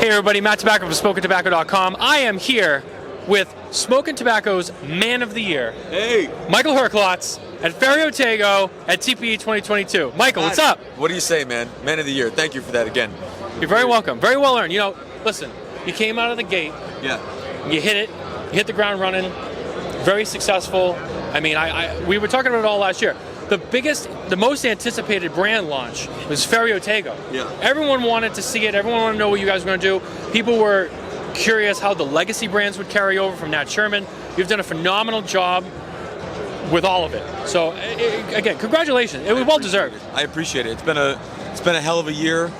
Hey everybody, Matt Tobacco from SmokinTabacco.com. I am here with Smokin Tabacco's Man of the Year. Hey! Michael Herklots at Ferio Tego at TPE2022. Michael, what's up? What do you say, man? Man of the Year. Thank you for that again. You're very welcome. Very well earned. You know, listen, you came out of the gate. Yeah. You hit it. You hit the ground running. Very successful. I mean, we were talking about it all last year. The most anticipated brand launch was Ferio Tego. Yeah. Everyone wanted to see it. Everyone wanted to know what you guys were going to do. People were curious how the legacy brands would carry over from Nat Sherman. You've done a phenomenal job with all of it. So, again, congratulations. It was well deserved. I appreciate it. It's been a hell of a year.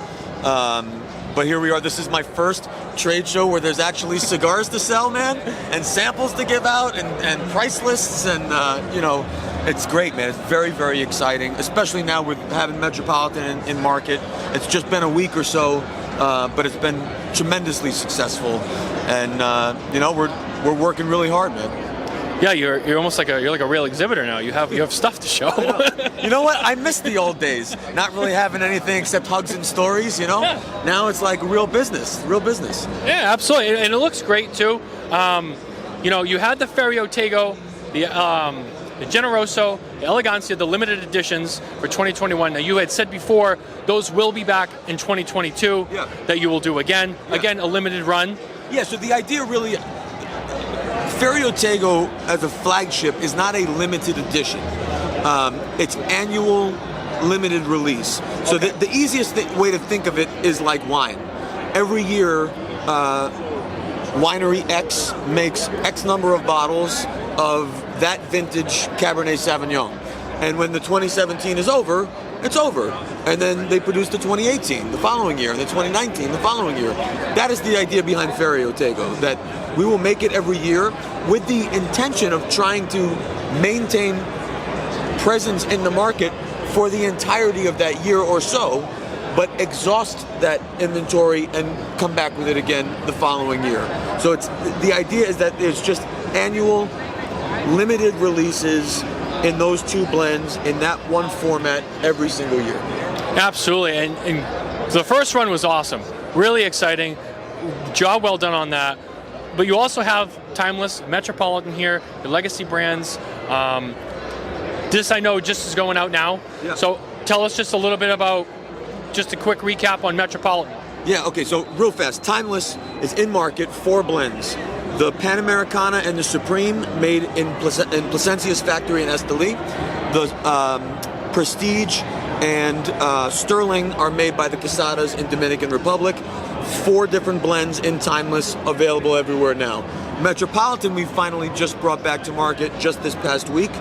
But here we are. This is my first trade show where there's actually cigars to sell, man, and samples to give out, and price lists, and you know, it's great, man. It's very, very exciting, especially now with having Metropolitan in market. It's just been a week or so, but it's been tremendously successful, and you know, we're working really hard, man. Yeah, you're almost like a real exhibitor now. You have stuff to show. You know what? I miss the old days. Not really having anything except hugs and stories. You know. Yeah. Now it's like real business. Real business. Yeah, absolutely, and it looks great too. You know, you had the Ferio Tego, the Generoso, the Elegancia, the limited editions for 2021. Now, you had said before those will be back in 2022. Yeah. That you will do again. Yeah. Again, a limited run. Yeah. So the idea really. Ferio Tego as a flagship is not a limited edition. It's annual limited release. So the easiest way to think of it is like wine. Every year, Winery X makes X number of bottles of that vintage Cabernet Sauvignon. And when the 2017 is over, it's over. And then they produce the 2018 the following year, and the 2019 the following year. That is the idea behind Ferio Tego, that we will make it every year with the intention of trying to maintain presence in the market for the entirety of that year or so, but exhaust that inventory and come back with it again the following year. So the idea is that there's just annual limited releases in those two blends in that one format every single year. Absolutely, and the first run was awesome. Really exciting. Job well done on that. But you also have Timeless, Metropolitan here, the legacy brands. This I know just is going out now. Yeah. So tell us just a little bit about, just a quick recap on Metropolitan. Yeah, okay, so real fast. Timeless is in market, 4 blends. The Panamericana and the Supreme made in Placencia's factory in Esteli. The Prestige and Sterling are made by the Quesadas in Dominican Republic. 4 different blends in Timeless available everywhere now. Metropolitan we finally just brought back to market just this past week.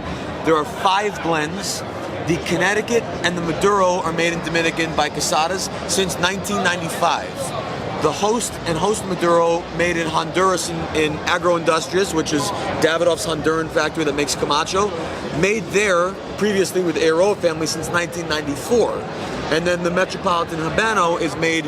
There are 5 blends. The Connecticut and the Maduro are made in Dominican by Quesadas since 1995. The Host and Host Maduro made in Honduras in Agroindustrias, which is Davidoff's Honduran factory that makes Camacho, made there previously with Aroa family since 1994. And then the Metropolitan Habano is made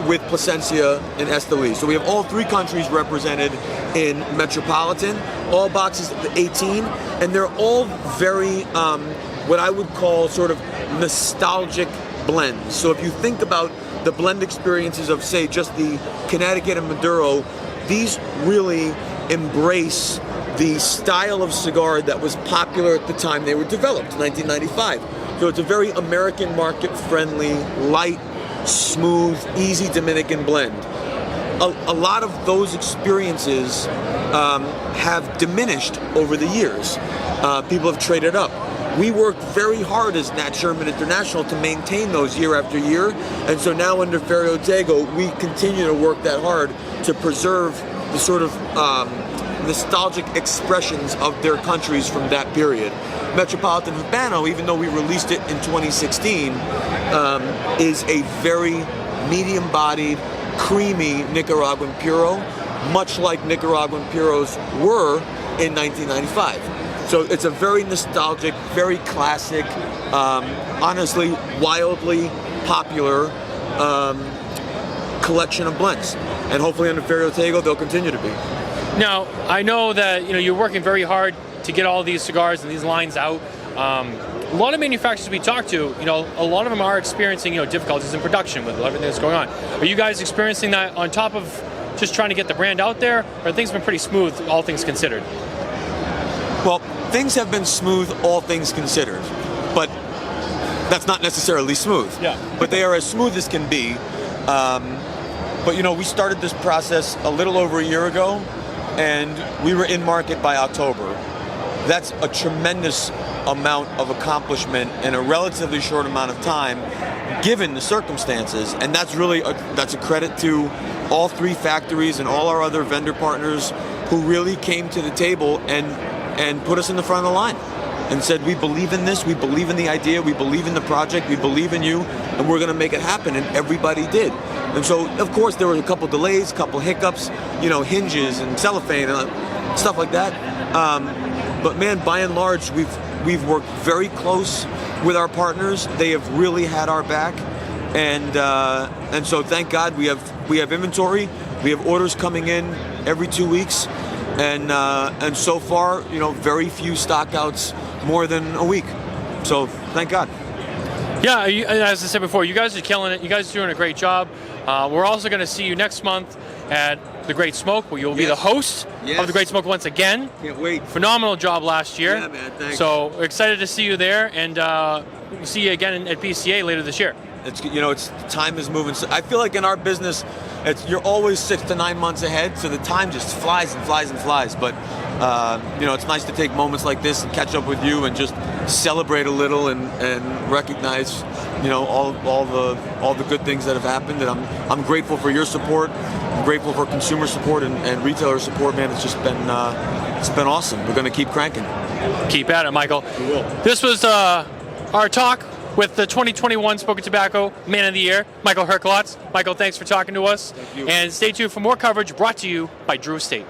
with Placencia in Esteli. So we have all 3 countries represented in Metropolitan, all boxes of 18, and they're all very, what I would call sort of nostalgic blends. So if you think about the blend experiences of, say, just the Connecticut and Maduro, these really embrace the style of cigar that was popular at the time they were developed, 1995. So it's a very American market-friendly, light, smooth, easy Dominican blend. A lot of those experiences have diminished over the years. People have traded up. We worked very hard as Nat Sherman International to maintain those year after year, and so now under Ferio Tego, we continue to work that hard to preserve the sort of nostalgic expressions of their countries from that period. Metropolitan Habano, even though we released it in 2016, is a very medium-bodied, creamy Nicaraguan Puro, much like Nicaraguan Puros were in 1995. So it's a very nostalgic, very classic, honestly, wildly popular collection of blends. And hopefully under Ferio Tego, they'll continue to be. Now, I know that you're working very hard to get all these cigars and these lines out. a lot of manufacturers we talk to, a lot of them are experiencing, difficulties in production with everything that's going on. Are you guys experiencing that on top of just trying to get the brand out there, or things been pretty smooth, all things considered? Well, things have been smooth, all things considered, but that's not necessarily smooth. Yeah. But they are as smooth as can be. But we started this process a little over a year ago, and we were in market by October. That's a tremendous amount of accomplishment in a relatively short amount of time, given the circumstances. And that's really that's a credit to all 3 factories and all our other vendor partners who really came to the table and put us in the front of the line and said, we believe in this, we believe in the idea, we believe in the project, we believe in you, and we're going to make it happen. And everybody did. And so, of course, there were a couple delays, a couple hiccups, hinges and cellophane and stuff like that. But man, by and large, we've worked very close with our partners. They have really had our back, and so thank God we have inventory. We have orders coming in every 2 weeks, and so far, very few stockouts more than a week. So thank God. Yeah, as I said before, you guys are killing it. You guys are doing a great job. We're also going to see you next month at the Great Smoke, where you'll be the host of the Great Smoke once again. Can't wait. Phenomenal job last year. Yeah, man, thanks. So we're excited to see you there, and we'll see you again at PCA later this year. It's time is moving. I feel like in our business, you're always 6 to 9 months ahead, so the time just flies and flies and flies. But it's nice to take moments like this and catch up with you and just celebrate a little and recognize all the good things that have happened. And I'm grateful for your support. I'm grateful for consumer support and retailer support. Man, it's just been awesome. We're going to keep cranking. Keep at it, Michael. We will. This was our talk with the 2021 Smokin Tabacco Man of the Year, Michael Herklots. Michael, thanks for talking to us. Thank you. And stay tuned for more coverage brought to you by Drew Estate.